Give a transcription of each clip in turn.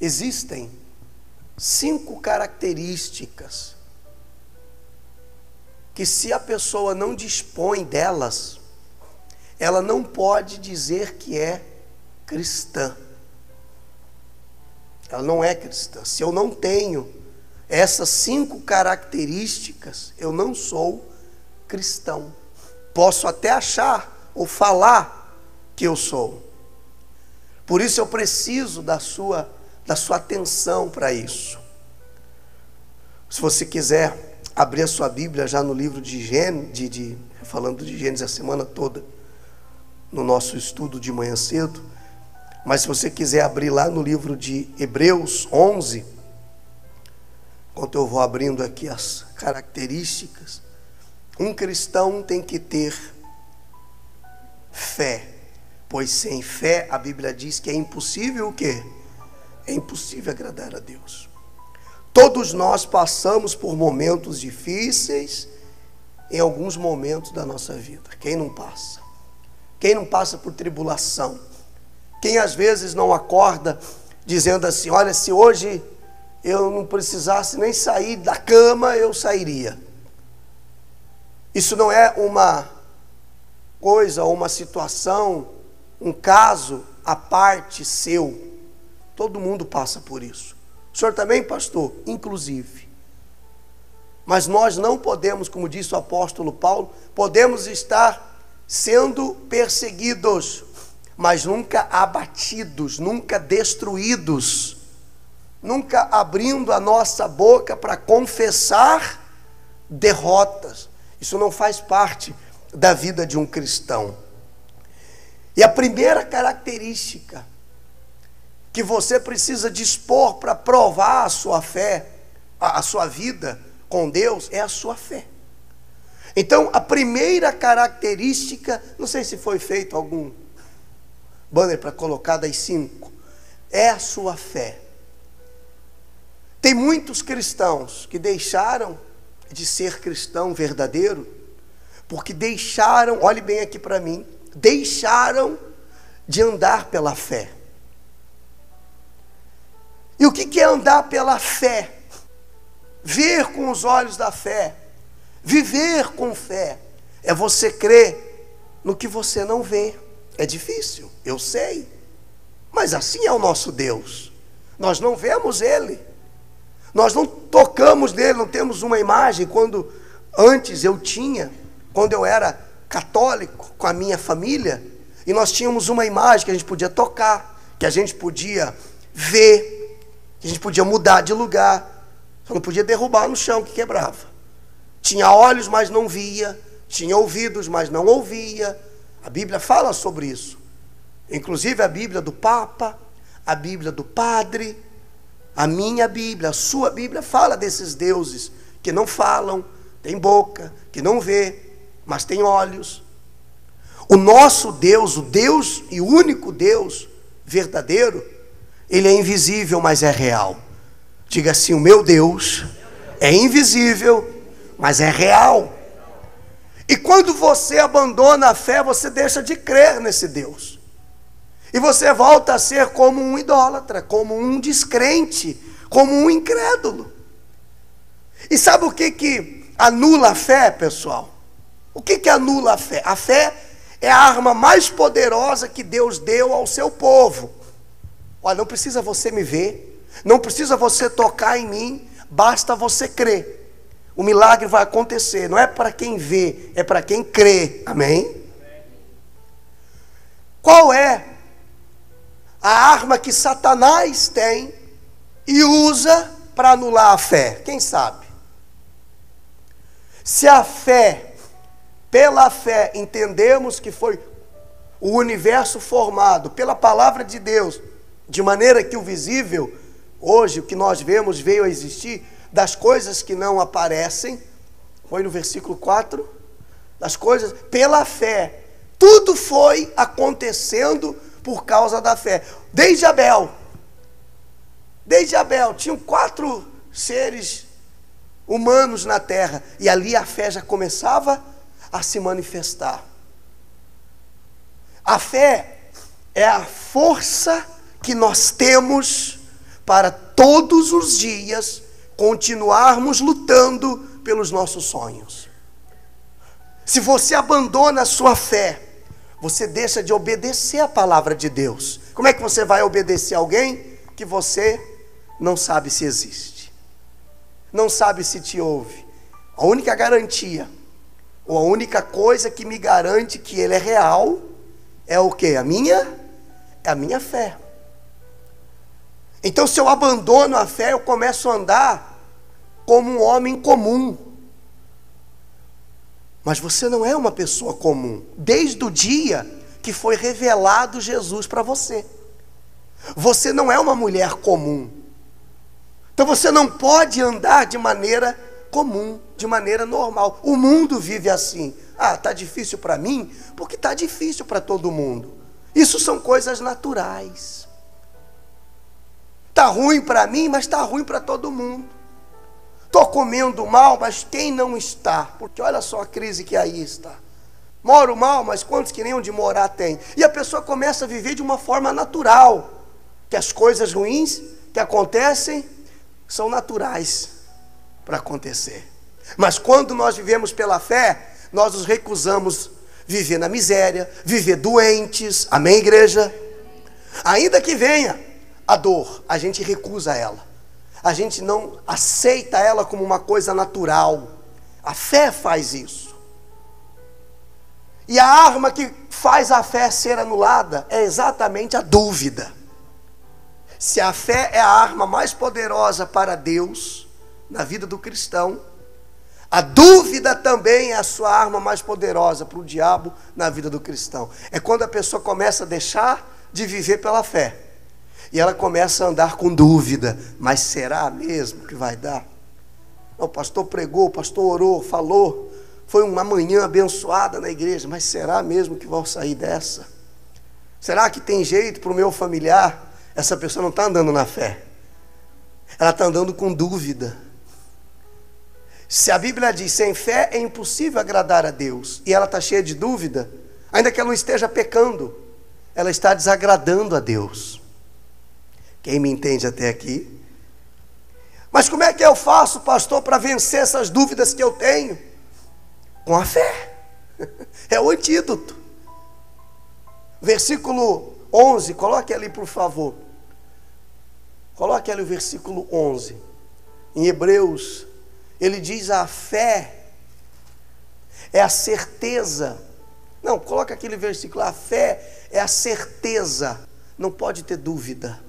Existem 5 características que, se a pessoa não dispõe delas, ela não pode dizer que é cristã. Ela não é cristã. Se eu não tenho essas 5 características, eu não sou cristão. Posso até achar ou falar que eu sou. Por isso eu preciso da sua atenção para isso. Se você quiser abrir a sua Bíblia já no livro de Gênesis, falando de Gênesis a semana toda, no nosso estudo de manhã cedo, mas se você quiser abrir lá no livro de Hebreus 11, enquanto eu vou abrindo aqui as características, um cristão tem que ter fé, pois sem fé a Bíblia diz que é impossível o quê? É impossível agradar a Deus. Todos nós passamos por momentos difíceis em alguns momentos da nossa vida. Quem não passa? Quem não passa por tribulação? Quem às vezes não acorda dizendo assim: olha, se hoje eu não precisasse nem sair da cama, eu sairia. Isso não é uma coisa, uma situação, um caso à parte seu. Todo mundo passa por isso. O senhor também, pastor? Inclusive. Mas nós não podemos, como disse o apóstolo Paulo, podemos estar sendo perseguidos, mas nunca abatidos, nunca destruídos, nunca abrindo a nossa boca para confessar derrotas. Isso não faz parte da vida de um cristão. E a primeira característica que você precisa dispor para provar a sua fé, a sua vida com Deus, é a sua fé. Então, a primeira característica, não sei se foi feito algum banner para colocar das 5, é a sua fé. Tem muitos cristãos que deixaram de ser cristão verdadeiro, porque deixaram, olhe bem aqui para mim, deixaram de andar pela fé. E o que é andar pela fé? Ver com os olhos da fé, viver com fé, é você crer no que você não vê. É difícil, eu sei, mas assim é o nosso Deus. Nós não vemos Ele, nós não tocamos nele, não temos uma imagem. Quando antes quando eu era católico com a minha família, e nós tínhamos uma imagem que a gente podia tocar, que a gente podia ver, que a gente podia mudar de lugar, só não podia derrubar no chão que quebrava. Tinha olhos, mas não via, tinha ouvidos, mas não ouvia. A Bíblia fala sobre isso, inclusive a Bíblia do Papa, a Bíblia do Padre, a minha Bíblia, a sua Bíblia fala desses deuses que não falam, tem boca, que não vê, mas tem olhos. O nosso Deus, o Deus e o único Deus verdadeiro, Ele é invisível, mas é real. Diga assim: o meu Deus é invisível, mas é real. E quando você abandona a fé, você deixa de crer nesse Deus. E você volta a ser como um idólatra, como um descrente, como um incrédulo. E sabe o que anula a fé, pessoal? O que anula a fé? A fé é a arma mais poderosa que Deus deu ao seu povo. Olha, não precisa você me ver, não precisa você tocar em mim, basta você crer. O milagre vai acontecer, não é para quem vê, é para quem crê, amém? Qual é a arma que Satanás tem e usa para anular a fé? Quem sabe? Se a fé, pela fé, entendemos que foi o universo formado pela palavra de Deus, de maneira que o visível, hoje o que nós vemos veio a existir, das coisas que não aparecem, foi no versículo 4, das coisas, pela fé, tudo foi acontecendo por causa da fé. Desde Abel, tinham 4 seres humanos na terra, e ali a fé já começava a se manifestar. A fé é a força que nós temos para todos os dias continuarmos lutando pelos nossos sonhos. Se você abandona a sua fé, você deixa de obedecer a palavra de Deus. Como é que você vai obedecer alguém que você não sabe se existe? Não sabe se te ouve? A única garantia, ou a única coisa que me garante que ele é real, é o quê? É a minha fé. Então, se eu abandono a fé, eu começo a andar como um homem comum. Mas você não é uma pessoa comum, desde o dia que foi revelado Jesus para você. Você não é uma mulher comum. Então você não pode andar de maneira comum, de maneira normal. O mundo vive assim. Ah, está difícil para mim, porque está difícil para todo mundo. Isso são coisas naturais. Está ruim para mim, mas está ruim para todo mundo. Estou comendo mal, mas quem não está? Porque olha só a crise que aí está. Moro mal, mas quantos que nem onde morar tem? E a pessoa começa a viver de uma forma natural. Que as coisas ruins que acontecem são naturais para acontecer. Mas quando nós vivemos pela fé, nós nos recusamos viver na miséria, viver doentes. Amém, igreja? Ainda que venha a dor, a gente recusa ela. A gente não aceita ela como uma coisa natural. A fé faz isso. E a arma que faz a fé ser anulada é exatamente a dúvida. Se a fé é a arma mais poderosa para Deus na vida do cristão, a dúvida também é a sua arma mais poderosa para o diabo na vida do cristão. É quando a pessoa começa a deixar de viver pela fé. E ela começa a andar com dúvida. Mas será mesmo que vai dar? O pastor pregou, o pastor orou, falou. Foi uma manhã abençoada na igreja. Mas será mesmo que vão sair dessa? Será que tem jeito para o meu familiar? Essa pessoa não está andando na fé. Ela está andando com dúvida. Se a Bíblia diz, sem fé é impossível agradar a Deus, e ela está cheia de dúvida, ainda que ela não esteja pecando, ela está desagradando a Deus. Quem me entende até aqui? Mas como é que eu faço, pastor, para vencer essas dúvidas que eu tenho? Com a fé. É o antídoto. Versículo 11, coloque ali por favor. Coloque ali o versículo 11. Em Hebreus, ele diz: a fé é a certeza. Não, coloca aquele versículo. A fé é a certeza, não pode ter dúvida,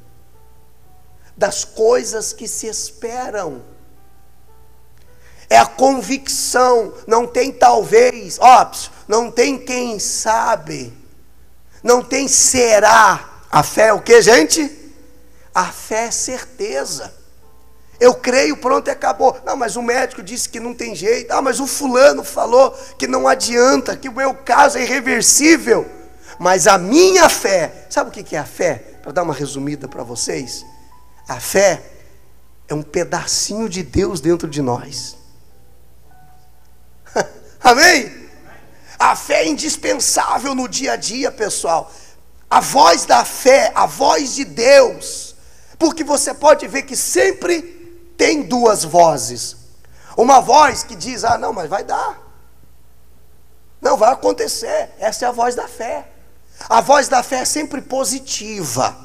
das coisas que se esperam. É a convicção, não tem talvez, não tem quem sabe, não tem será. A fé é o que, gente? A fé é certeza. Eu creio, pronto, e acabou. Não, mas o médico disse que não tem jeito. Ah, mas o fulano falou que não adianta, que o meu caso é irreversível. Mas a minha fé, sabe o que é a fé? Para dar uma resumida para vocês. A fé é um pedacinho de Deus dentro de nós. Amém? A fé é indispensável no dia a dia, pessoal. A voz da fé, a voz de Deus. Porque você pode ver que sempre tem duas vozes. Uma voz que diz, não, mas vai dar. Não, vai acontecer. Essa é a voz da fé. A voz da fé é sempre positiva.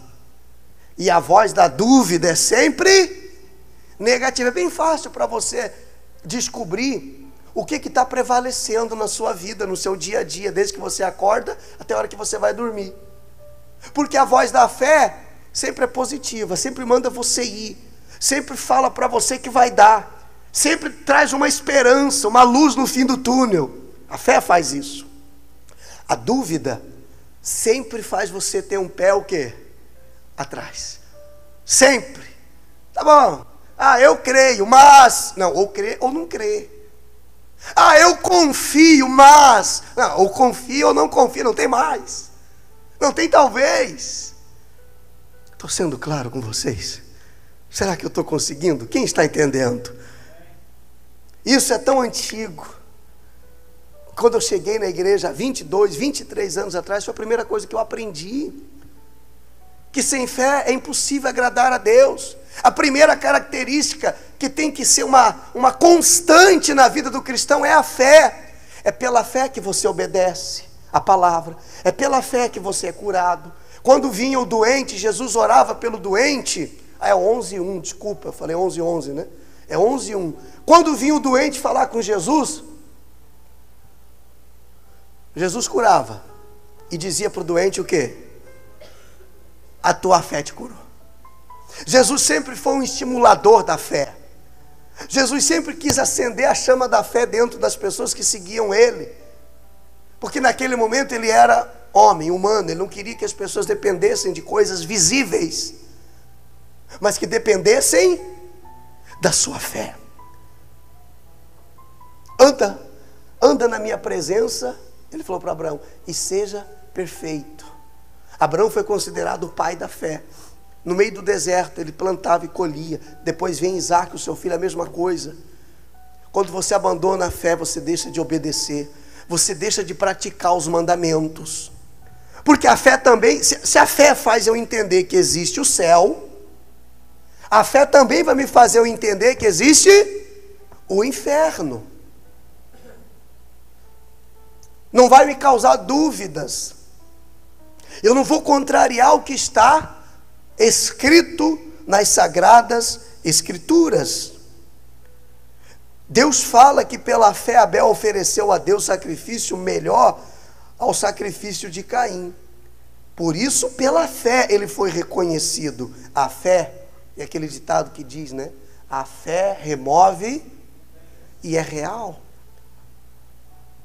E a voz da dúvida é sempre negativa. É bem fácil para você descobrir o que está prevalecendo na sua vida, no seu dia a dia, desde que você acorda até a hora que você vai dormir. Porque a voz da fé sempre é positiva, sempre manda você ir, sempre fala para você que vai dar, sempre traz uma esperança, uma luz no fim do túnel. A fé faz isso. A dúvida sempre faz você ter um pé o quê? Atrás. Sempre. Tá bom. Eu creio, mas... Não, ou crê ou não crê. Eu confio, mas... Não, ou confio ou não confio, não tem mais. Não tem talvez. Estou sendo claro com vocês? Será que eu estou conseguindo? Quem está entendendo? Isso é tão antigo. Quando eu cheguei na igreja há 22, 23 anos atrás, foi a primeira coisa que eu aprendi. Que sem fé é impossível agradar a Deus. A primeira característica que tem que ser uma constante na vida do cristão é a fé. É pela fé que você obedece a palavra. É pela fé que você é curado. Quando vinha o doente, Jesus orava pelo doente. É 11:1, desculpa, eu falei 11:11, né? É 11:1. Quando vinha o doente falar com Jesus, Jesus curava. E dizia para o doente o quê? A tua fé te curou. Jesus sempre foi um estimulador da fé. Jesus sempre quis acender a chama da fé dentro das pessoas que seguiam Ele. Porque naquele momento Ele era homem, humano. Ele não queria que as pessoas dependessem de coisas visíveis, mas que dependessem da sua fé. Anda na minha presença, Ele falou para Abraão, e seja perfeito. Abraão foi considerado o pai da fé. No meio do deserto, ele plantava e colhia. Depois vem Isaac, o seu filho, a mesma coisa. Quando você abandona a fé, você deixa de obedecer. Você deixa de praticar os mandamentos. Porque a fé também, se a fé faz eu entender que existe o céu, a fé também vai me fazer eu entender que existe o inferno. Não vai me causar dúvidas. Eu não vou contrariar o que está escrito nas Sagradas Escrituras. Deus fala que pela fé Abel ofereceu a Deus sacrifício melhor ao sacrifício de Caim. Por isso, pela fé ele foi reconhecido. A fé, é aquele ditado que diz, né? A fé remove e é real.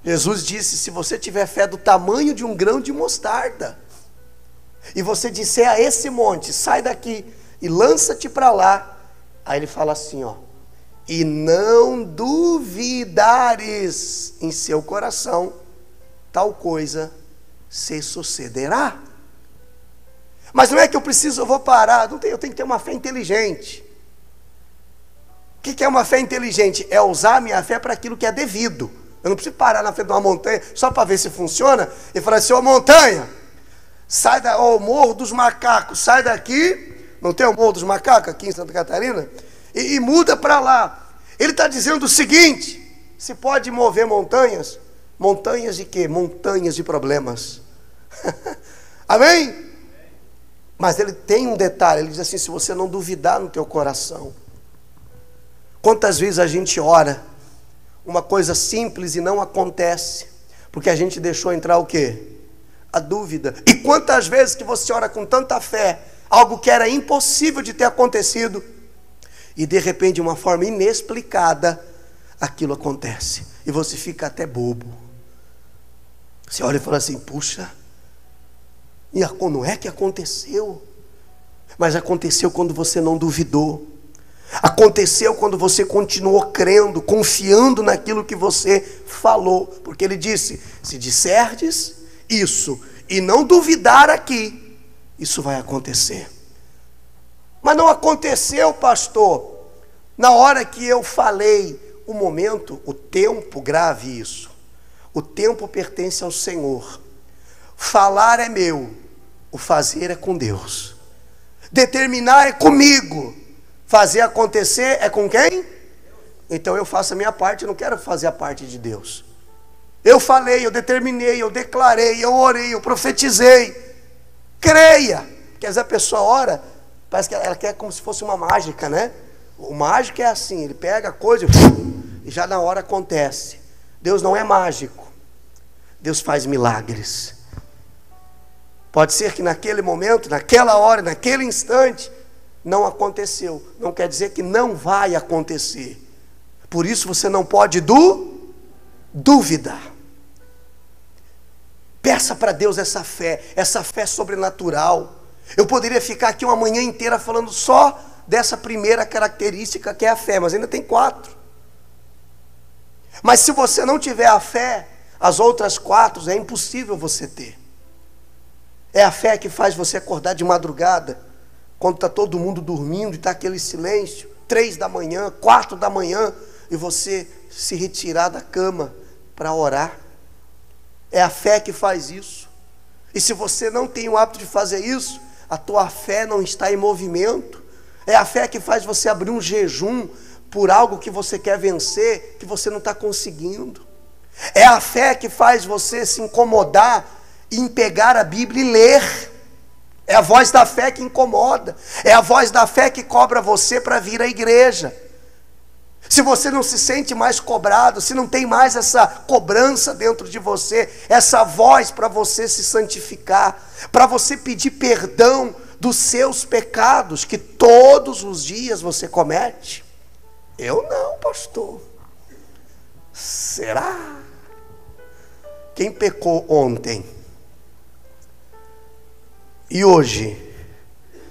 Jesus disse, se você tiver fé do tamanho de um grão de mostarda, e você disser a esse monte, sai daqui e lança-te para lá, aí ele fala assim, ó, e não duvidares em seu coração, tal coisa se sucederá. Mas não é que eu vou parar, eu tenho que ter uma fé inteligente. O que é uma fé inteligente? É usar a minha fé para aquilo que é devido. Eu não preciso parar na frente de uma montanha só para ver se funciona e falar assim, ô montanha, sai da, ô Morro dos Macacos, sai daqui, não tem o Morro dos Macacos aqui em Santa Catarina, e muda para lá. Ele está dizendo o seguinte, se pode mover montanhas, montanhas de quê? Montanhas de problemas. Amém? Mas ele tem um detalhe, ele diz assim, se você não duvidar no teu coração. Quantas vezes a gente ora uma coisa simples e não acontece, porque a gente deixou entrar o quê? A dúvida. E quantas vezes que você ora com tanta fé, algo que era impossível de ter acontecido, e de repente de uma forma inexplicada, aquilo acontece, e você fica até bobo. Você olha e fala assim, puxa, e não é que aconteceu, mas aconteceu quando você não duvidou. Aconteceu quando você continuou crendo, confiando naquilo que você falou. Porque ele disse, se disserdes isso e não duvidar aqui, isso vai acontecer. Mas não aconteceu, pastor. Na hora que eu falei, o momento, o tempo, grave isso. O tempo pertence ao Senhor. Falar é meu, o fazer é com Deus. Determinar é comigo. Fazer acontecer é com quem? Então eu faço a minha parte, eu não quero fazer a parte de Deus. Eu falei, eu determinei, eu declarei, eu orei, eu profetizei. Creia. Porque às vezes a pessoa ora, parece que ela quer como se fosse uma mágica, né? O mágico é assim, ele pega a coisa e já na hora acontece. Deus não é mágico. Deus faz milagres. Pode ser que naquele momento, naquela hora, naquele instante, não aconteceu. Não quer dizer que não vai acontecer. Por isso você não pode duvidar. Peça para Deus essa fé sobrenatural. Eu poderia ficar aqui uma manhã inteira falando só dessa primeira característica que é a fé, mas ainda tem 4. Mas se você não tiver a fé, as outras 4 é impossível você ter. É a fé que faz você acordar de madrugada, quando está todo mundo dormindo e está aquele silêncio, 3 da manhã, 4 da manhã, e você se retirar da cama para orar. É a fé que faz isso. E se você não tem o hábito de fazer isso, a tua fé não está em movimento. É a fé que faz você abrir um jejum por algo que você quer vencer, que você não está conseguindo. É a fé que faz você se incomodar em pegar a Bíblia e ler. É a voz da fé que incomoda. É a voz da fé que cobra você para vir à igreja. Se você não se sente mais cobrado, se não tem mais essa cobrança dentro de você, essa voz para você se santificar, para você pedir perdão dos seus pecados que todos os dias você comete. Eu não, pastor. Será? Quem pecou ontem? E hoje?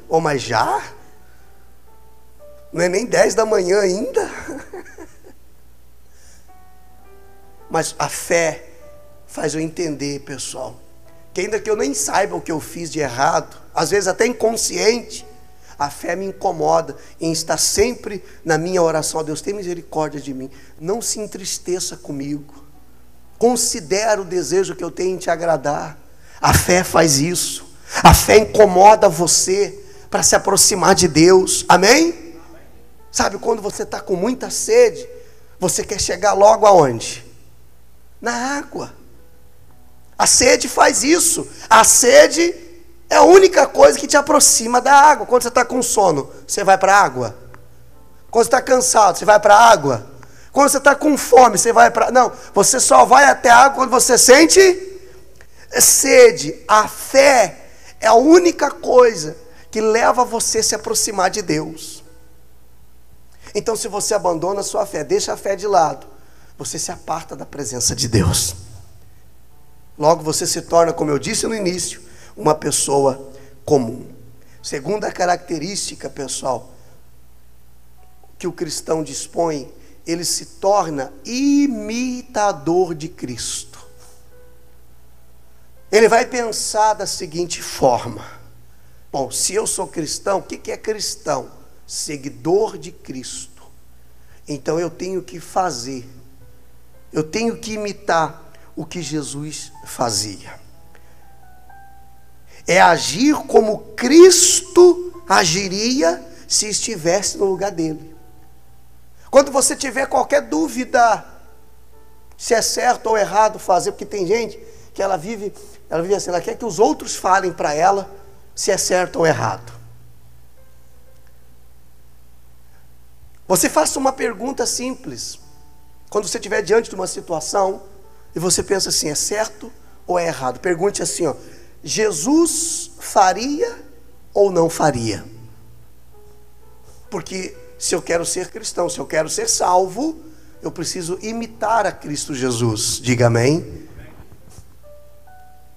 Oh, mas já? Não é nem 10 da manhã ainda? Mas a fé faz eu entender, pessoal, que ainda que eu nem saiba o que eu fiz de errado, às vezes até inconsciente, a fé me incomoda em estar sempre na minha oração. Deus, tem misericórdia de mim, não se entristeça comigo, considera o desejo que eu tenho em te agradar. A fé faz isso. A fé incomoda você para se aproximar de Deus. Amém? Sabe, quando você está com muita sede, você quer chegar logo aonde? Na água. A sede faz isso. A sede é a única coisa que te aproxima da água. Quando você está com sono, você vai para a água. Quando você está cansado, você vai para a água. Quando você está com fome, você vai para... Não, você só vai até a água quando você sente sede. A fé é a única coisa que leva você a se aproximar de Deus. Então, se você abandona a sua fé, deixa a fé de lado, você se aparta da presença de Deus. Logo você se torna, como eu disse no início, uma pessoa comum. Segunda característica, pessoal, que o cristão dispõe, ele se torna imitador de Cristo. Ele vai pensar da seguinte forma: bom, se eu sou cristão, o que é cristão? Seguidor de Cristo. Então eu tenho que fazer, eu tenho que imitar o que Jesus fazia. É agir como Cristo agiria se estivesse no lugar dele. Quando você tiver qualquer dúvida se é certo ou errado fazer, porque tem gente que ela vive assim, ela quer que os outros falem para ela se é certo ou errado. Você faça uma pergunta simples. Quando você estiver diante de uma situação e você pensa assim, é certo ou é errado? Pergunte assim, ó: Jesus faria ou não faria? Porque se eu quero ser cristão, se eu quero ser salvo, eu preciso imitar a Cristo Jesus. Diga amém.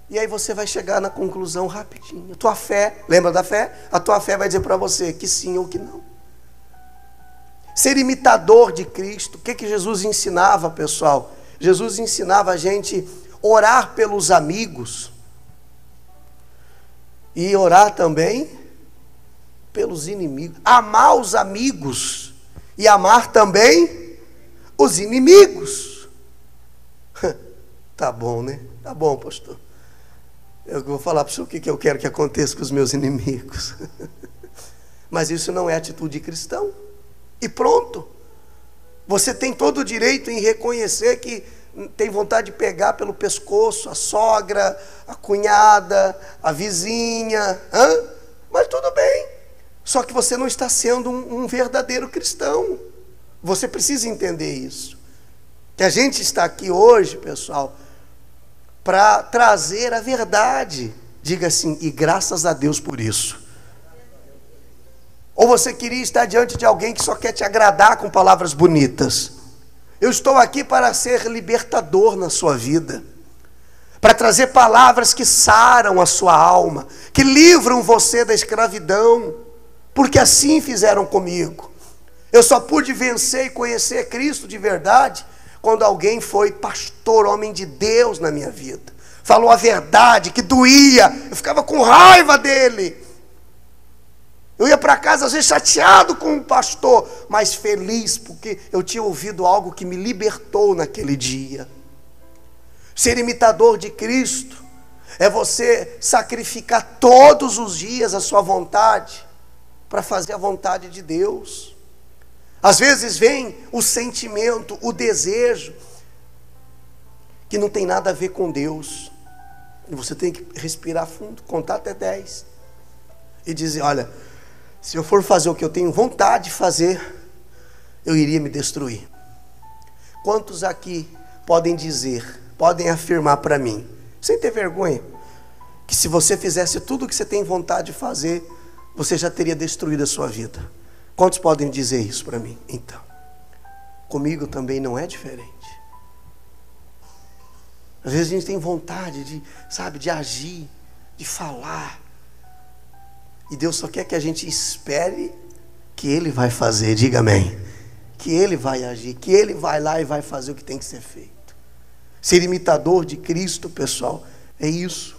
E aí você vai chegar na conclusão rapidinho. A tua fé, lembra da fé? A tua fé vai dizer para você que sim ou que não. Ser imitador de Cristo. O que Jesus ensinava, pessoal? Jesus ensinava a gente orar pelos amigos e orar também pelos inimigos. Amar os amigos e amar também os inimigos. Tá bom, né? Tá bom, pastor. Eu vou falar para o senhor o que eu quero que aconteça com os meus inimigos. Mas isso não é atitude cristã. E pronto. Você tem todo o direito em reconhecer que tem vontade de pegar pelo pescoço a sogra, a cunhada, a vizinha. Mas tudo bem. Só que você não está sendo um verdadeiro cristão. Você precisa entender isso. Que a gente está aqui hoje, pessoal, para trazer a verdade. Diga assim, e graças a Deus por isso. Ou você queria estar diante de alguém que só quer te agradar com palavras bonitas? Eu estou aqui para ser libertador na sua vida, para trazer palavras que saram a sua alma, que livram você da escravidão, porque assim fizeram comigo. Eu só pude vencer e conhecer Cristo de verdade quando alguém foi pastor, homem de Deus na minha vida, falou a verdade que doía, eu ficava com raiva dele. Eu ia para casa às vezes chateado com o pastor, mas feliz porque eu tinha ouvido algo que me libertou naquele dia. Ser imitador de Cristo é você sacrificar todos os dias a sua vontade para fazer a vontade de Deus. Às vezes vem o sentimento, o desejo, que não tem nada a ver com Deus. E você tem que respirar fundo, contar até 10. E dizer, olha, se eu for fazer o que eu tenho vontade de fazer, eu iria me destruir. Quantos aqui podem dizer, podem afirmar para mim, sem ter vergonha, que se você fizesse tudo o que você tem vontade de fazer, você já teria destruído a sua vida? Quantos podem dizer isso para mim? Então, comigo também não é diferente. Às vezes a gente tem vontade de, sabe, de agir, de falar, e Deus só quer que a gente espere que Ele vai fazer, diga amém, que Ele vai agir, que Ele vai lá e vai fazer o que tem que ser feito. Ser imitador de Cristo, pessoal, é isso.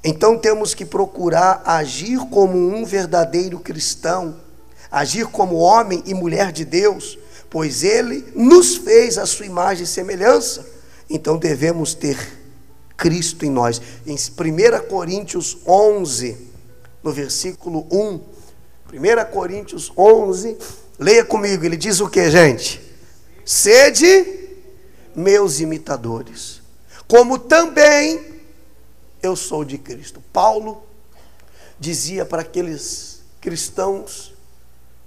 Então temos que procurar agir como um verdadeiro cristão, agir como homem e mulher de Deus, pois Ele nos fez a sua imagem e semelhança. Então devemos ter Cristo em nós. Em 1 Coríntios 11, no versículo 1, 1 Coríntios 11, leia comigo, ele diz o que, gente? Sede meus imitadores, como também eu sou de Cristo. Paulo dizia para aqueles cristãos,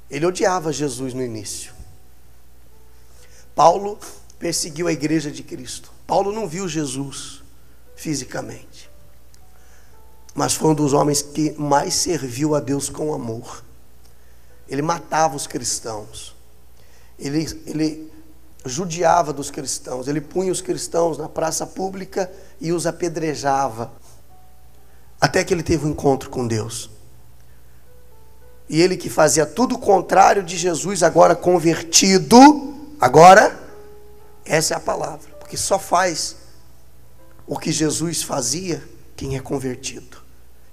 ele odiava Jesus no início. Paulo perseguiu a igreja de Cristo. Paulo não viu Jesus fisicamente, mas foi um dos homens que mais serviu a Deus com amor. Ele matava os cristãos, ele judiava dos cristãos, ele punha os cristãos na praça pública e os apedrejava, até que ele teve um encontro com Deus. E ele que fazia tudo o contrário de Jesus, agora convertido, agora, essa é a palavra, porque só faz o que Jesus fazia quem é convertido.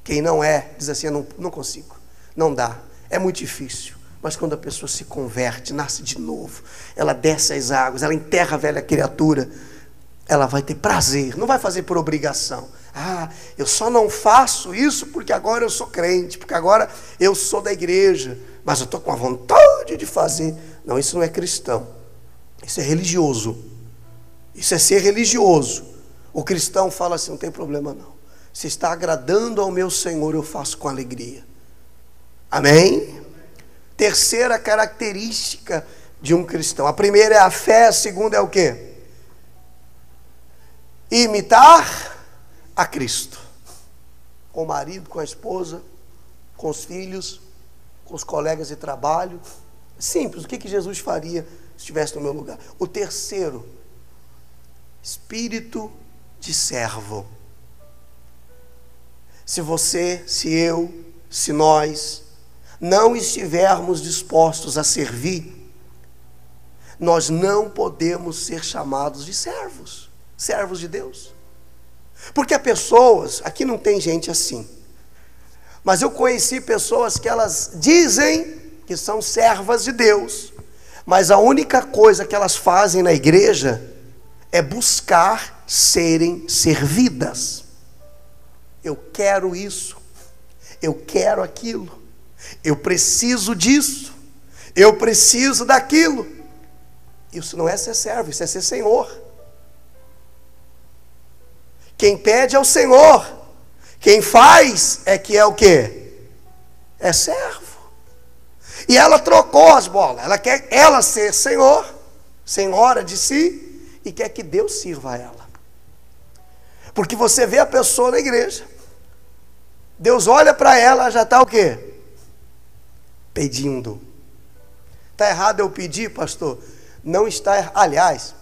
Quem não é, diz assim, eu não consigo, não dá, é muito difícil. Mas quando a pessoa se converte, nasce de novo, ela desce as águas, ela enterra a velha criatura, ela vai ter prazer, não vai fazer por obrigação. Ah, eu só não faço isso porque agora eu sou crente, porque agora eu sou da igreja, mas eu estou com a vontade de fazer. Não, isso não é cristão, isso é religioso, isso é ser religioso. O cristão fala assim, não tem problema não, se está agradando ao meu Senhor, eu faço com alegria. Amém? Terceira característica de um cristão. A primeira é a fé, a segunda é o quê? Imitar a Cristo. Com o marido, com a esposa, com os filhos, com os colegas de trabalho. Simples, o que Jesus faria se estivesse no meu lugar? O terceiro, espírito de servo. Se você, se eu, se nós não estivermos dispostos a servir, nós não podemos ser chamados de servos, servos de Deus. Porque há pessoas, aqui não tem gente assim, mas eu conheci pessoas que elas dizem que são servas de Deus, mas a única coisa que elas fazem na igreja é buscar serem servidas. Eu quero isso, eu quero aquilo, eu preciso disso, eu preciso daquilo. Isso não é ser servo, isso é ser senhor. Quem pede é o Senhor, quem faz é que é o quê? É servo. E ela trocou as bolas, ela quer ela ser senhor, senhora de si, e quer que Deus sirva a ela. Porque você vê a pessoa na igreja, Deus olha para ela, já está o quê? Pedindo. Está errado eu pedir, pastor? Não está errado. Aliás,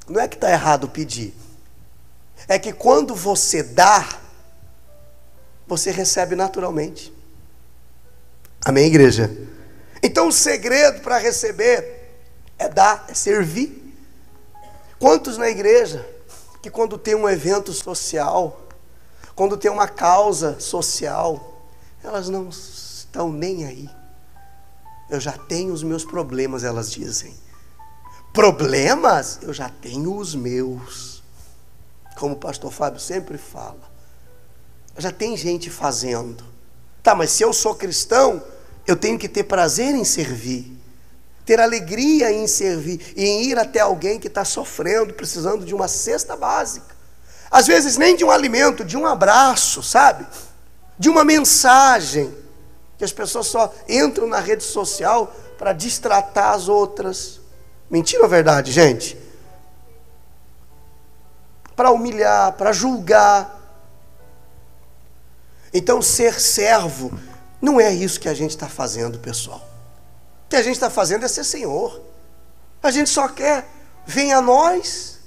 não é que está errado pedir, é que quando você dá, você recebe naturalmente. Amém, igreja? Então o segredo para receber é dar, é servir. Quantos na igreja que quando tem um evento social, quando tem uma causa social, elas não estão nem aí. Eu já tenho os meus problemas, elas dizem. Problemas? Eu já tenho os meus. como o pastor Fábio sempre fala, já tem gente fazendo. Tá, mas se eu sou cristão, eu tenho que ter prazer em servir, ter alegria em servir, e em ir até alguém que está sofrendo, precisando de uma cesta básica. Às vezes nem de um alimento, de um abraço, sabe? De uma mensagem, que as pessoas só entram na rede social para distratar as outras. Mentira ou verdade, gente? Para humilhar, para julgar. Então, ser servo não é isso que a gente está fazendo, pessoal. O que a gente está fazendo é ser Senhor. A gente só quer, venha a nós,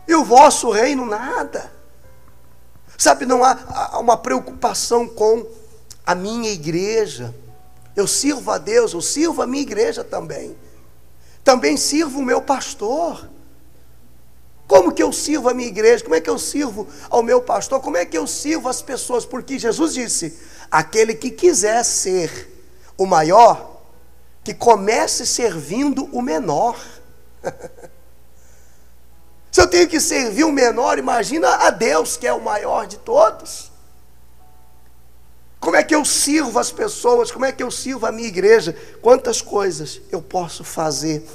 e o vosso reino nada. Sabe, não há uma preocupação com a minha igreja. Eu sirvo a Deus, eu sirvo a minha igreja também. Também sirvo o meu pastor. Como que eu sirvo a minha igreja? Como é que eu sirvo ao meu pastor? Como é que eu sirvo as pessoas? Porque Jesus disse, aquele que quiser ser o maior, que comece servindo o menor. Se eu tenho que servir o menor, imagina a Deus, que é o maior de todos. Como é que eu sirvo as pessoas? Como é que eu sirvo a minha igreja? Quantas coisas eu posso fazer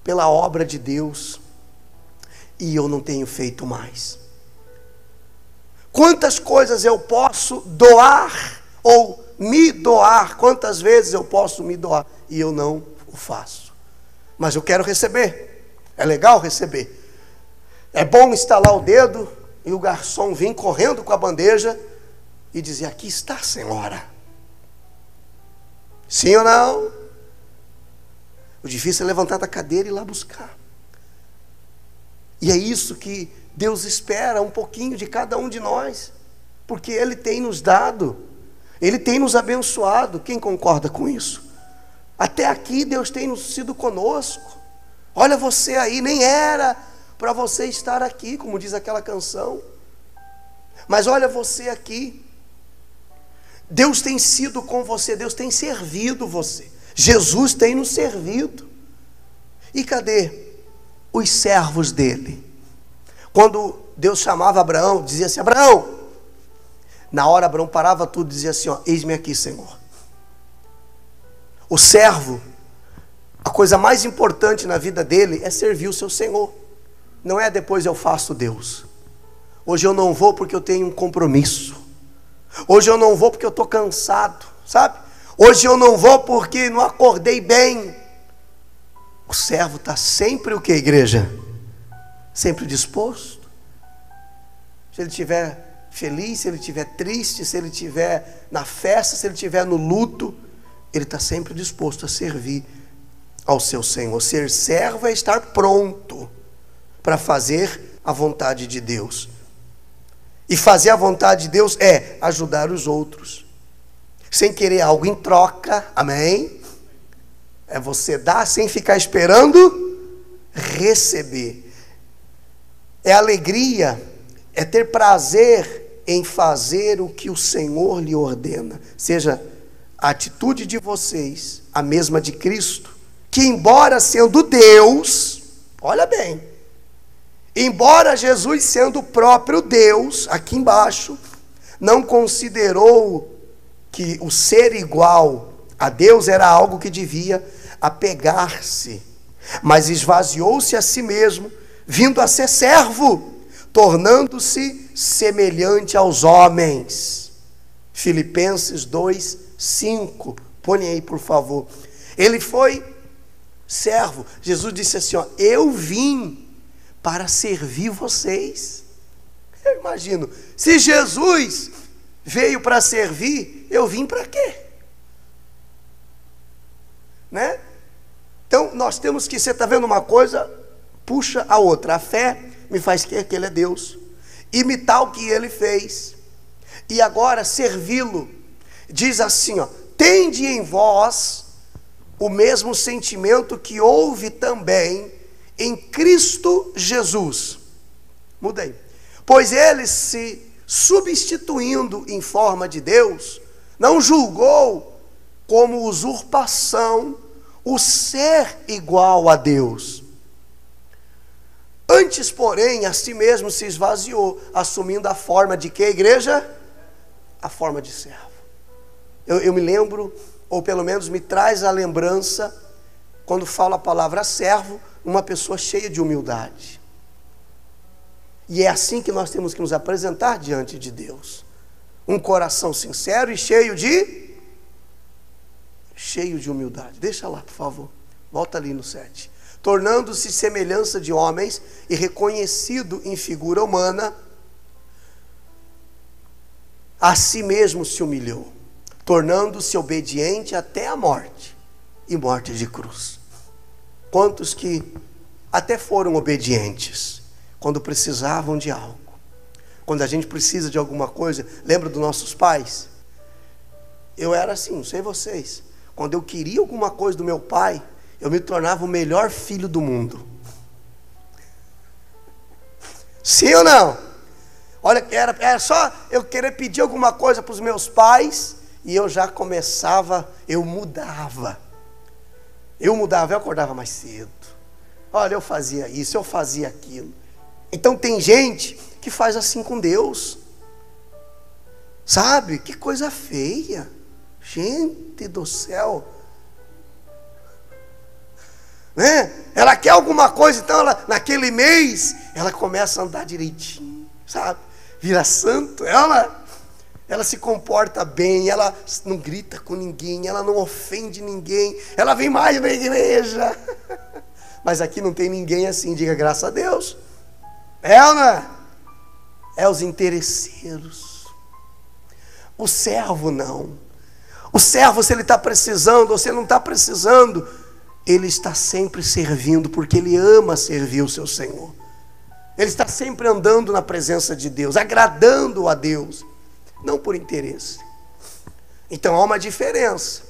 pela obra de Deus e eu não tenho feito mais? Quantas coisas eu posso doar ou me doar? Quantas vezes eu posso me doar e eu não o faço? Mas eu quero receber. É legal receber. É bom estalar o dedo e o garçom vir correndo com a bandeja e dizer, aqui está, senhora. Sim ou não? O difícil é levantar da cadeira e ir lá buscar. E é isso que Deus espera um pouquinho de cada um de nós, porque Ele tem nos dado, Ele tem nos abençoado. Quem concorda com isso? Até aqui Deus tem sido conosco. Olha você aí, nem era para você estar aqui, como diz aquela canção, mas olha você aqui. Deus tem sido com você, Deus tem servido você, Jesus tem nos servido. E cadê os servos dele? Quando Deus chamava Abraão, dizia assim, Abraão, na hora Abraão parava tudo e dizia assim, ó, eis-me aqui, Senhor. O servo, a coisa mais importante na vida dele é servir o seu Senhor. Não é depois eu faço Deus. Hoje eu não vou porque eu tenho um compromisso. Hoje eu não vou porque eu estou cansado, sabe? Hoje eu não vou porque não acordei bem. O servo está sempre o que, igreja? Sempre disposto. Se ele estiver feliz, se ele estiver triste, se ele estiver na festa, se ele estiver no luto, ele está sempre disposto a servir ao seu Senhor. Ser servo é estar pronto para fazer a vontade de Deus. E fazer a vontade de Deus é ajudar os outros, sem querer algo em troca, amém? É você dar sem ficar esperando receber. É alegria, é ter prazer em fazer o que o Senhor lhe ordena. Seja a atitude de vocês a mesma de Cristo, que embora sendo Deus, olha bem, embora Jesus sendo o próprio Deus, aqui embaixo, não considerou que o ser igual a Deus era algo que devia apegar-se, mas esvaziou-se a si mesmo, vindo a ser servo, tornando-se semelhante aos homens. Filipenses 2:5, põe aí por favor. Ele foi servo. Jesus disse assim, ó, eu vim para servir vocês. Eu imagino, se Jesus veio para servir, eu vim para quê? Né? Então nós temos que, você está vendo uma coisa, puxa a outra. A fé me faz crer que Ele é Deus, imitar o que Ele fez, e agora servi-lo. Diz assim, ó, tende em vós o mesmo sentimento que houve também em Cristo Jesus. Mudei. Pois ele, se substituindo em forma de Deus, não julgou como usurpação o ser igual a Deus. Antes, porém, a si mesmo se esvaziou, assumindo a forma de que, igreja? A forma de servo. Eu me lembro, ou pelo menos me traz a lembrança, quando falo a palavra servo, uma pessoa cheia de humildade. E é assim que nós temos que nos apresentar diante de Deus. Um coração sincero e cheio de humildade. Deixa lá, por favor. Volta ali no 7. Tornando-se semelhança de homens e reconhecido em figura humana, a si mesmo se humilhou, tornando-se obediente até a morte, e morte de cruz. Quantos que até foram obedientes quando precisavam de algo? Quando a gente precisa de alguma coisa, lembra dos nossos pais? Eu era assim, não sei vocês. Quando eu queria alguma coisa do meu pai, eu me tornava o melhor filho do mundo. Sim ou não? Olha, era só eu querer pedir alguma coisa para os meus pais, e eu já começava, eu mudava. Eu acordava mais cedo. Olha, eu fazia isso, eu fazia aquilo. Então tem gente que faz assim com Deus. Sabe? Que coisa feia. Gente do céu. Né? Ela quer alguma coisa, então ela, naquele mês, ela começa a andar direitinho, sabe? Vira santo, ela se comporta bem, ela não grita com ninguém, ela não ofende ninguém, ela vem mais na igreja. Mas aqui não tem ninguém assim, diga graças a Deus. Né? É os interesseiros. O servo não. O servo, se ele está precisando ou se ele não está precisando, ele está sempre servindo, porque ele ama servir o seu Senhor. Ele está sempre andando na presença de Deus, agradando a Deus, não por interesse. Então há uma diferença.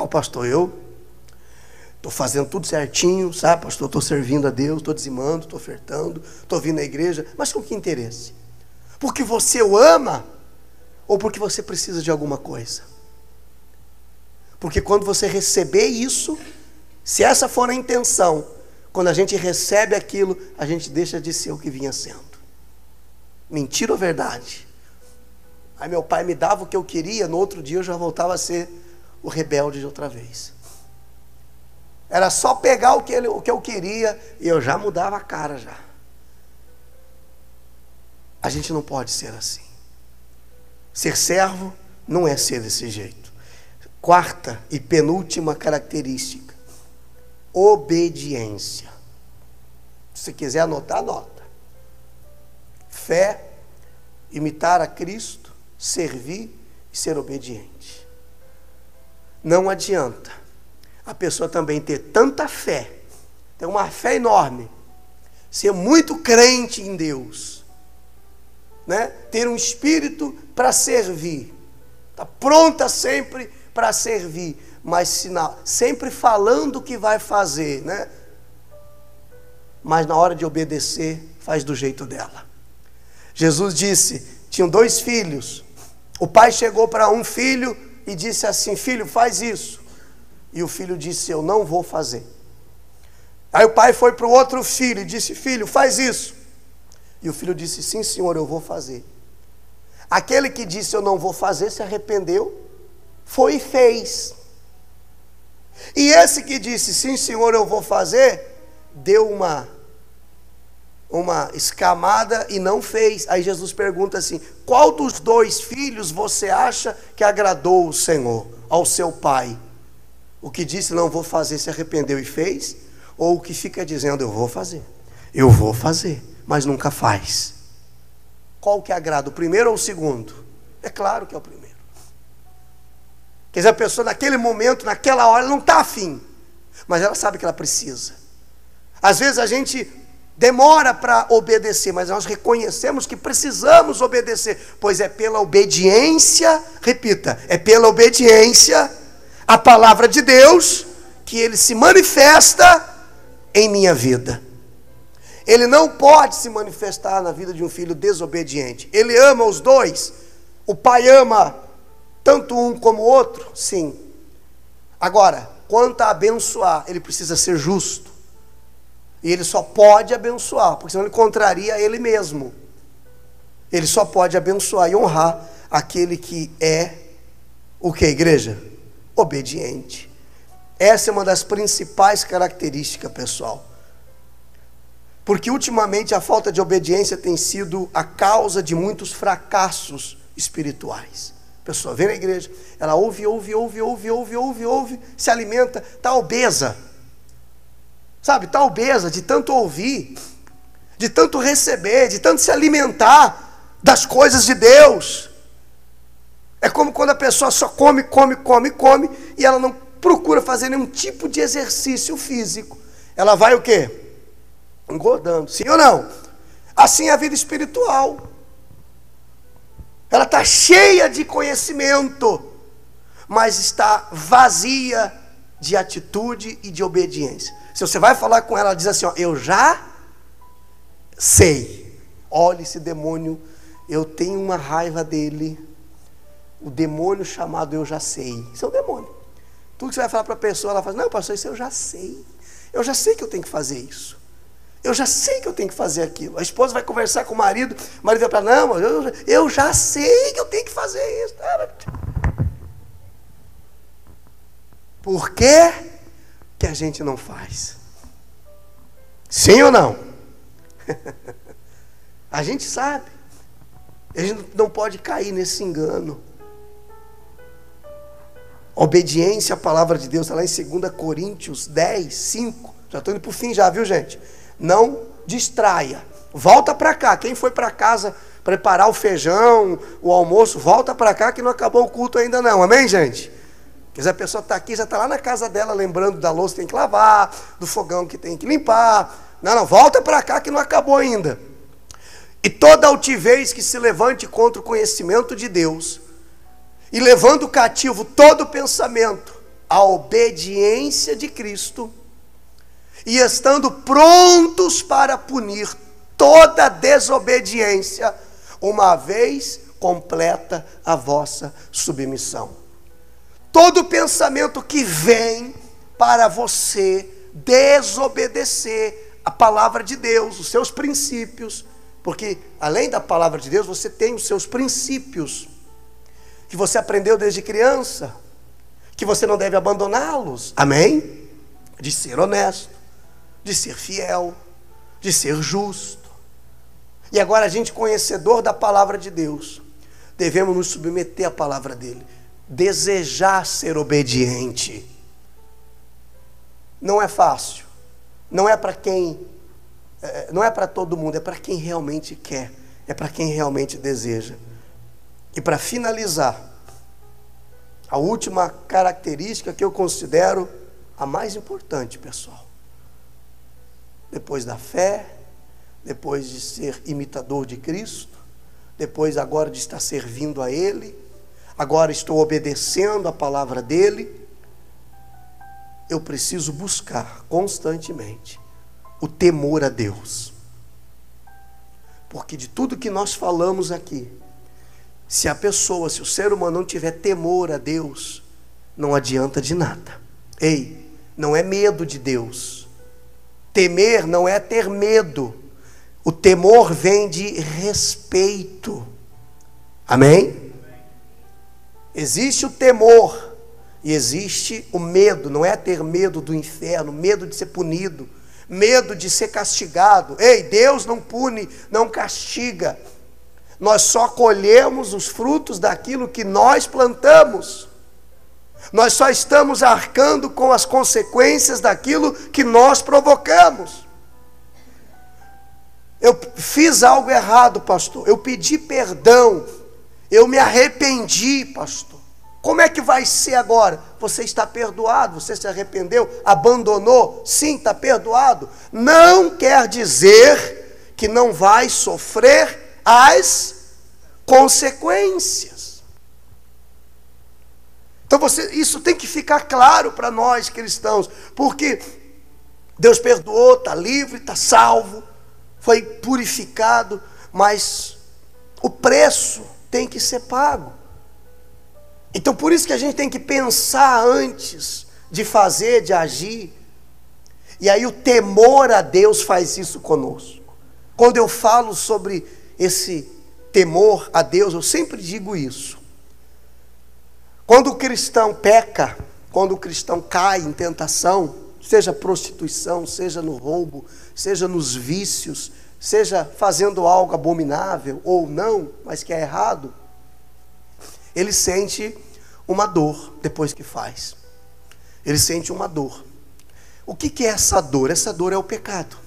Pastor, eu estou fazendo tudo certinho, sabe, pastor? Estou servindo a Deus, estou dizimando, estou ofertando, estou vindo à igreja, mas com que interesse? Porque você o ama ou porque você precisa de alguma coisa? Porque quando você receber isso, se essa for a intenção, quando a gente recebe aquilo, a gente deixa de ser o que vinha sendo. Mentira ou verdade? Aí meu pai me dava o que eu queria, no outro dia eu já voltava a ser o rebelde de outra vez. Era só pegar o que eu queria e eu já mudava a cara já. A gente não pode ser assim. Ser servo não é ser desse jeito. Quarta e penúltima característica: obediência. Se você quiser anotar, anota. Fé, imitar a Cristo, servir e ser obediente. Não adianta a pessoa também ter tanta fé, ter uma fé enorme, ser muito crente em Deus, né? Ter um espírito para servir, está pronta sempre para servir, mas sempre falando o que vai fazer, né? Mas na hora de obedecer, faz do jeito dela. Jesus disse, tinham 2 filhos, o pai chegou para um filho e disse assim: filho, faz isso. E o filho disse: eu não vou fazer. Aí o pai foi para o outro filho e disse: filho, faz isso. E o filho disse: sim, senhor, eu vou fazer. Aquele que disse eu não vou fazer se arrependeu, foi e fez. E esse que disse sim, senhor, eu vou fazer, deu uma escamada e não fez. Aí Jesus pergunta assim: qual dos 2 filhos você acha que agradou o Senhor, ao seu pai? O que disse não vou fazer se arrependeu e fez? Ou o que fica dizendo eu vou fazer, mas nunca faz? Qual que agrada, o primeiro ou o segundo? É claro que é o primeiro. Quer dizer, a pessoa naquele momento, naquela hora, ela não está afim, mas ela sabe que ela precisa. Às vezes a gente demora para obedecer, mas nós reconhecemos que precisamos obedecer, pois é pela obediência, repita, é pela obediência à palavra de Deus que Ele se manifesta em minha vida. Ele não pode se manifestar na vida de um filho desobediente. Ele ama os 2. O pai ama tanto um como o outro, sim. Agora, quanto a abençoar, ele precisa ser justo. E ele só pode abençoar, porque senão ele contraria ele mesmo. Ele só pode abençoar e honrar aquele que é, o que, igreja? Obediente. Essa é uma das principais características, pessoal. Porque ultimamente a falta de obediência tem sido a causa de muitos fracassos espirituais. A pessoa vem na igreja, ela ouve, se alimenta, está obesa. Sabe, está obesa de tanto ouvir, de tanto receber, de tanto se alimentar das coisas de Deus. É como quando a pessoa só come, e ela não procura fazer nenhum tipo de exercício físico. Ela vai o quê? Engordando, sim ou não? Assim é a vida espiritual. Ela está cheia de conhecimento, mas está vazia de atitude e de obediência. Se você vai falar com ela, ela diz assim, ó, eu já sei. Olha esse demônio, eu tenho uma raiva dele. O demônio chamado eu já sei. Isso é um demônio. Tudo que você vai falar para a pessoa, ela fala, não, pastor, isso eu já sei. Eu já sei que eu tenho que fazer isso. Eu já sei que eu tenho que fazer aquilo. A esposa vai conversar com o marido vai falar, não, eu já sei que eu tenho que fazer isso. Por que que a gente não faz? Sim ou não? A gente sabe. A gente não pode cair nesse engano. Obediência à palavra de Deus, está lá em 2 Coríntios 10, 5. Já estou indo para o fim já, viu, gente? Não distraia. Volta para cá. Quem foi para casa preparar o feijão, o almoço, volta para cá que não acabou o culto ainda não. Amém, gente? Quer dizer, a pessoa está aqui, já está lá na casa dela, lembrando da louça que tem que lavar, do fogão que tem que limpar. Não, volta para cá que não acabou ainda. E toda altivez que se levante contra o conhecimento de Deus, e levando cativo todo pensamento à obediência de Cristo, e estando prontos para punir toda desobediência, uma vez completa a vossa submissão. Todo pensamento que vem para você desobedecer a palavra de Deus, os seus princípios, porque além da palavra de Deus, você tem os seus princípios, que você aprendeu desde criança, que você não deve abandoná-los, amém? De ser honesto, de ser fiel, de ser justo. E agora a gente, conhecedor da palavra de Deus, devemos nos submeter à palavra dele, desejar ser obediente. Não é fácil, não é para quem, não é para todo mundo, é para quem realmente quer, é para quem realmente deseja. E para finalizar, a última característica que eu considero a mais importante, pessoal. Depois da fé, depois de ser imitador de Cristo, depois agora de estar servindo a Ele, agora estou obedecendo a palavra dEle, eu preciso buscar constantemente o temor a Deus. Porque de tudo que nós falamos aqui, se a pessoa, se o ser humano não tiver temor a Deus, não adianta de nada. Ei, não é medo de Deus. Temer não é ter medo. O temor vem de respeito. Amém? Existe o temor e existe o medo. Não é ter medo do inferno, medo de ser punido, medo de ser castigado. Ei, Deus não pune, não castiga. Nós só colhemos os frutos daquilo que nós plantamos. Nós só estamos arcando com as consequências daquilo que nós provocamos. Eu fiz algo errado, pastor. Eu pedi perdão. Eu me arrependi, pastor. Como é que vai ser agora? Você está perdoado, você se arrependeu, abandonou, sim, está perdoado. Não quer dizer que não vai sofrer as consequências. Então isso tem que ficar claro para nós cristãos, porque Deus perdoou, está livre, está salvo, foi purificado, mas o preço tem que ser pago. Então por isso que a gente tem que pensar antes de fazer, de agir, E aí o temor a Deus faz isso conosco. Quando eu falo sobre esse temor a Deus, eu sempre digo isso. Quando o cristão peca, quando o cristão cai em tentação, seja prostituição, seja no roubo, seja nos vícios, seja fazendo algo abominável ou não, mas que é errado, ele sente uma dor depois que faz. Ele sente uma dor. O que é essa dor? Essa dor é o pecado.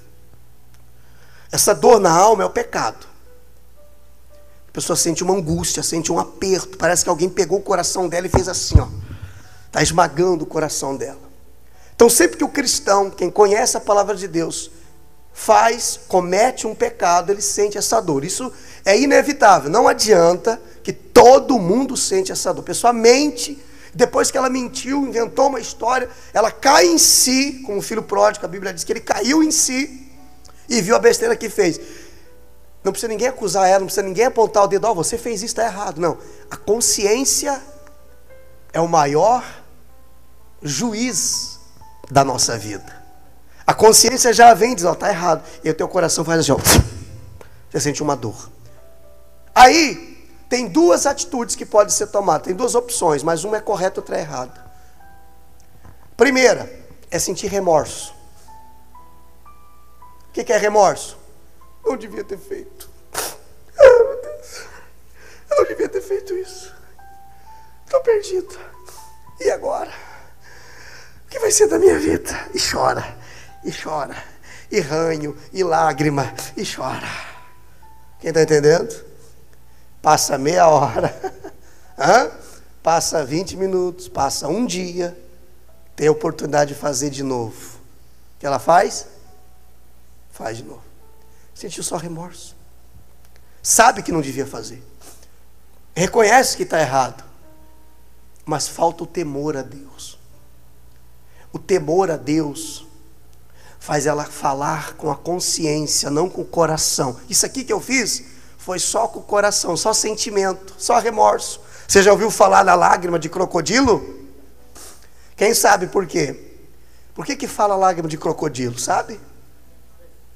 Essa dor na alma é o pecado. A pessoa sente uma angústia, sente um aperto. Parece que alguém pegou o coração dela e fez assim, ó. Está esmagando o coração dela. Então sempre que o cristão, quem conhece a palavra de Deus, comete um pecado, ele sente essa dor. Isso é inevitável. Não adianta que todo mundo sente essa dor. A pessoa mente, depois que ela mentiu, inventou uma história, ela cai em si, como o filho pródigo, a Bíblia diz que ele caiu em si e viu a besteira que fez. Não precisa ninguém acusar ela, não precisa ninguém apontar o dedo, ó, você fez isso, está errado. Não, a consciência é o maior juiz da nossa vida. A consciência já vem e diz, ó, está errado. E o teu coração faz assim, ó, você sente uma dor. Aí, tem duas atitudes que podem ser tomadas, tem duas opções, mas uma é correta e outra é errada. Primeira, é sentir remorso. O que é remorso? Não devia ter feito. Ah, meu Deus. Eu não devia ter feito isso. Estou perdido. E agora? O que vai ser da minha vida? E chora, e chora, e ranho, e lágrima, e chora. Quem está entendendo? Passa meia hora, passa 20 minutos, passa um dia, tem a oportunidade de fazer de novo. O que ela faz? Faz de novo. Sentiu só remorso. Sabe que não devia fazer. Reconhece que está errado. Mas falta o temor a Deus. O temor a Deus faz ela falar com a consciência, não com o coração. Isso aqui que eu fiz foi só com o coração, só sentimento, só remorso. Você já ouviu falar da lágrima de crocodilo? Quem sabe por quê? Por que fala lágrima de crocodilo? Sabe?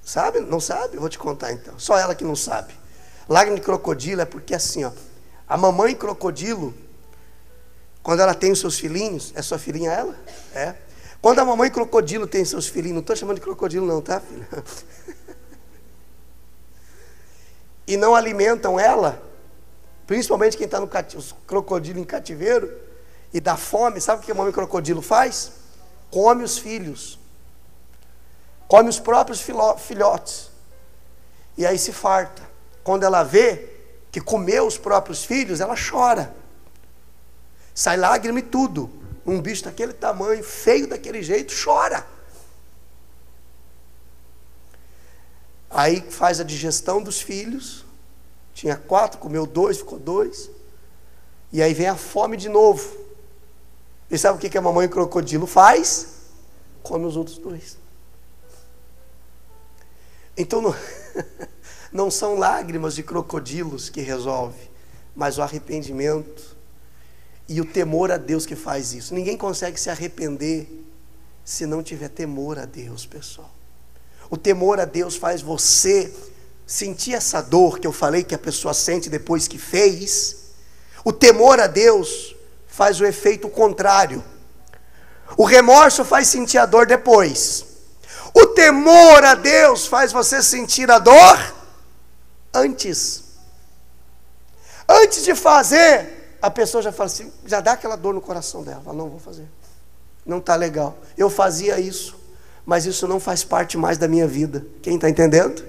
Sabe? Não sabe? Eu vou te contar então. Só ela que não sabe. Lágrima de crocodilo é porque assim, ó, a mamãe crocodilo, quando ela tem os seus filhinhos, é sua filhinha ela? É. Quando a mamãe crocodilo tem seus filhinhos, não estou chamando de crocodilo não, tá, filha? E não alimentam ela, principalmente quem está no os crocodilo em cativeiro, e dá fome, sabe o que a mamãe crocodilo faz? Come os filhos. Come os próprios filhotes. E aí se farta. Quando ela vê que comeu os próprios filhos, ela chora. Sai lágrima e tudo. Um bicho daquele tamanho, feio daquele jeito, chora. Aí faz a digestão dos filhos. Tinha 4, comeu 2, ficou 2. E aí vem a fome de novo. E sabe o que a mamãe crocodilo faz? Come os outros 2. Então não são lágrimas de crocodilos que resolve, mas o arrependimento e o temor a Deus que faz isso. Ninguém consegue se arrepender se não tiver temor a Deus, pessoal. O temor a Deus faz você sentir essa dor que eu falei que a pessoa sente depois que fez. O temor a Deus faz o efeito contrário. O remorso faz sentir a dor depois. O temor a Deus faz você sentir a dor antes. Antes de fazer, a pessoa já fala assim, já dá aquela dor no coração dela. Fala, não vou fazer. Não está legal. Eu fazia isso, mas isso não faz parte mais da minha vida. Quem está entendendo?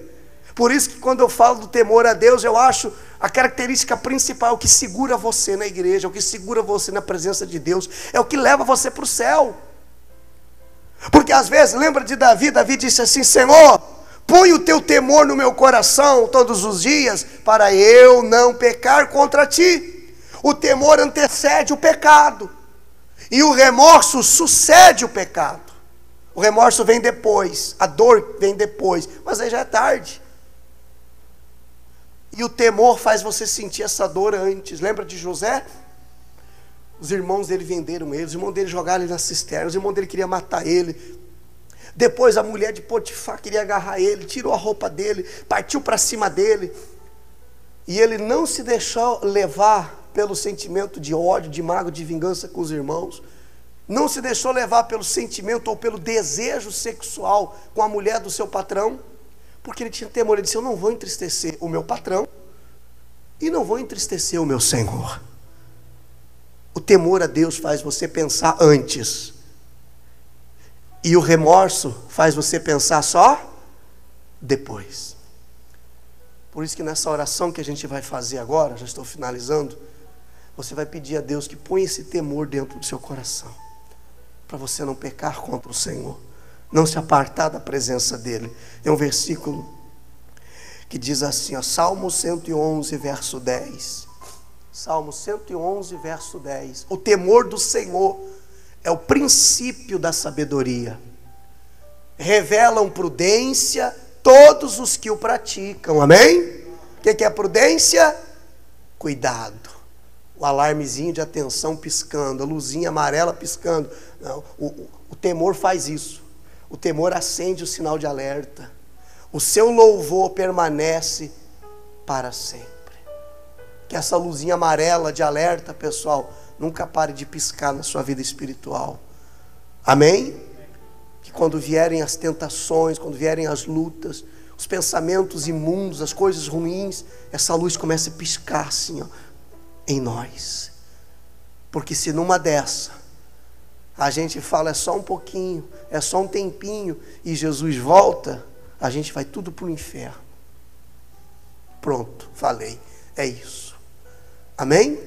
Por isso que quando eu falo do temor a Deus, eu acho a característica principal, o que segura você na igreja, o que segura você na presença de Deus, é o que leva você para o céu. Porque às vezes, lembra de Davi? Davi disse assim, Senhor, põe o teu temor no meu coração todos os dias, para eu não pecar contra ti. O temor antecede o pecado, e o remorso sucede o pecado. O remorso vem depois, a dor vem depois, mas aí já é tarde. E o temor faz você sentir essa dor antes. Lembra de José? Os irmãos dele venderam ele, os irmãos dele jogaram ele na cisterna, os irmãos dele queriam matar ele. Depois a mulher de Potifar queria agarrar ele, tirou a roupa dele, partiu para cima dele. E ele não se deixou levar pelo sentimento de ódio, de mágoa, de vingança com os irmãos. Não se deixou levar pelo sentimento ou pelo desejo sexual com a mulher do seu patrão, porque ele tinha temor. Ele disse: eu não vou entristecer o meu patrão e não vou entristecer o meu Senhor. O temor a Deus faz você pensar antes, e o remorso faz você pensar só depois. Por isso que nessa oração que a gente vai fazer agora, já estou finalizando, você vai pedir a Deus que ponha esse temor dentro do seu coração, para você não pecar contra o Senhor, não se apartar da presença dEle. Tem um versículo que diz assim, ó, Salmo 111, verso 10. Salmo 111, verso 10. O temor do Senhor é o princípio da sabedoria. Revelam prudência todos os que o praticam. Amém? O que é prudência? Cuidado. O alarmezinho de atenção piscando, a luzinha amarela piscando. Não, o temor faz isso. O temor acende o sinal de alerta. O seu louvor permanece para sempre. Que essa luzinha amarela de alerta, pessoal, nunca pare de piscar na sua vida espiritual. Amém? Que quando vierem as tentações, quando vierem as lutas, os pensamentos imundos, as coisas ruins, essa luz comece a piscar assim, ó, em nós. Porque se numa dessa a gente fala é só um pouquinho, é só um tempinho, e Jesus volta, a gente vai tudo para o inferno. Pronto, falei, é isso. Amém?